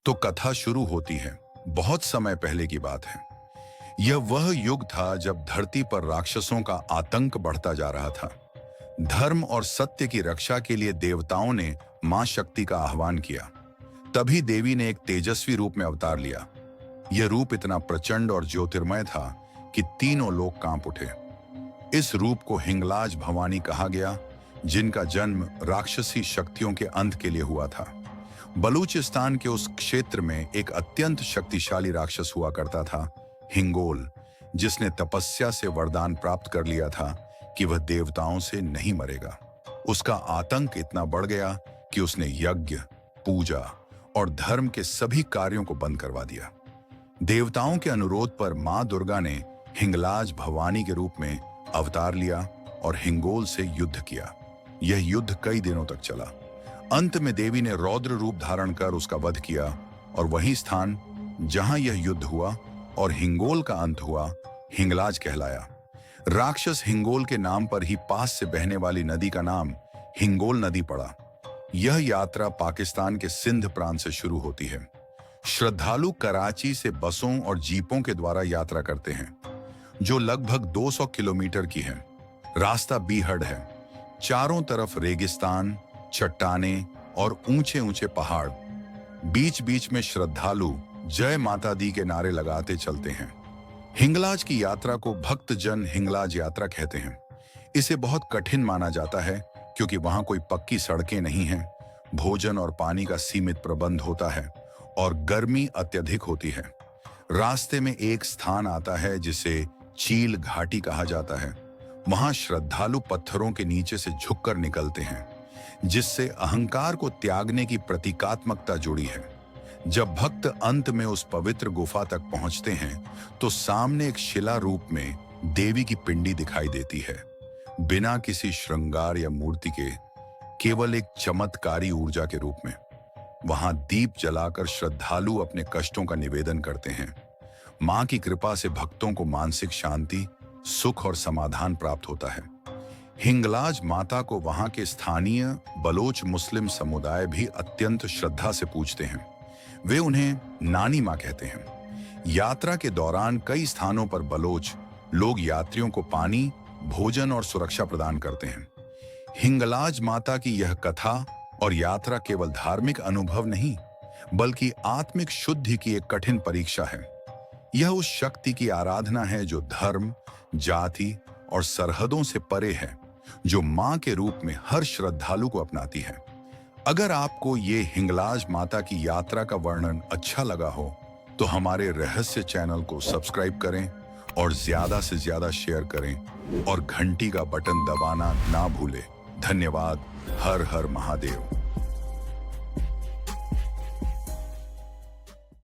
तो कथा शुरू होती है। बहुत समय पहले की बात है। यह वह युग था जब धरती पर राक्षसों का आतंक बढ़ता जा रहा था। धर्म और सत्य की रक्षा के लिए देवताओं ने मां शक्ति का आह्वान किया। तभी देवी ने एक तेजस्वी रूप में अवतार लिया। यह रूप इतना प्रचंड और ज्योतिर्मय था कि तीनों लोग कांप उठे। इस रूप को हिंगलाज भवानी कहा गया, जिनका जन्म राक्षसी शक्तियों के अंत के लिए हुआ था। बलूचिस्तान के उस क्षेत्र में एक अत्यंत शक्तिशाली राक्षस हुआ करता था, हिंगोल, जिसने तपस्या से वरदान प्राप्त कर लिया था कि वह देवताओं से नहीं मरेगा। उसका आतंक इतना बढ़ गया कि उसने यज्ञ, पूजा और धर्म के सभी कार्यों को बंद करवा दिया। देवताओं के अनुरोध पर मां दुर्गा ने हिंगलाज भवानी के रूप में अवतार लिया और हिंगोल से युद्ध किया। यह युद्ध कई दिनों तक चला। अंत में देवी ने रौद्र रूप धारण कर उसका वध किया और वही स्थान जहां यह युद्ध हुआ और हिंगोल का अंत हुआ, हिंगलाज कहलाया। राक्षस हिंगोल के नाम पर ही पास से बहने वाली नदी का नाम हिंगोल नदी पड़ा। यह यात्रा पाकिस्तान के सिंध प्रांत से शुरू होती है। श्रद्धालु कराची से बसों और जीपों के द्वारा यात्रा करते हैं, जो लगभग 200 किलोमीटर की है। रास्ता बीहड़ है। चारों तरफ रेगिस्तान, चट्टाने और ऊंचे ऊंचे पहाड़। बीच बीच में श्रद्धालु जय माता दी के नारे लगाते चलते हैं। हिंगलाज की यात्रा को भक्तजन हिंगलाज यात्रा कहते हैं। इसे बहुत कठिन माना जाता है क्योंकि वहां कोई पक्की सड़कें नहीं हैं, भोजन और पानी का सीमित प्रबंध होता है और गर्मी अत्यधिक होती है। रास्ते में एक स्थान आता है जिसे चील घाटी कहा जाता है। वहां श्रद्धालु पत्थरों के नीचे से झुककर निकलते हैं, जिससे अहंकार को त्यागने की प्रतीकात्मकता जुड़ी है। जब भक्त अंत में उस पवित्र गुफा तक पहुंचते हैं तो सामने एक शिला रूप में देवी की पिंडी दिखाई देती है, बिना किसी श्रृंगार या मूर्ति के, केवल एक चमत्कारी ऊर्जा के रूप में। वहां दीप जलाकर श्रद्धालु अपने कष्टों का निवेदन करते हैं। मां की कृपा से भक्तों को मानसिक शांति, सुख और समाधान प्राप्त होता है। हिंगलाज माता को वहां के स्थानीय बलोच मुस्लिम समुदाय भी अत्यंत श्रद्धा से पूजते हैं। वे उन्हें नानी मां कहते हैं। यात्रा के दौरान कई स्थानों पर बलोच लोग यात्रियों को पानी, भोजन और सुरक्षा प्रदान करते हैं। हिंगलाज माता की यह कथा और यात्रा केवल धार्मिक अनुभव नहीं, बल्कि आत्मिक शुद्धि की एक कठिन परीक्षा है। यह उस शक्ति की आराधना है जो धर्म, जाति और सरहदों से परे है, जो मां के रूप में हर श्रद्धालु को अपनाती है। अगर आपको ये हिंगलाज माता की यात्रा का वर्णन अच्छा लगा हो तो हमारे रहस्य चैनल को सब्सक्राइब करें और ज्यादा से ज्यादा शेयर करें और घंटी का बटन दबाना ना भूलें। धन्यवाद। हर हर महादेव।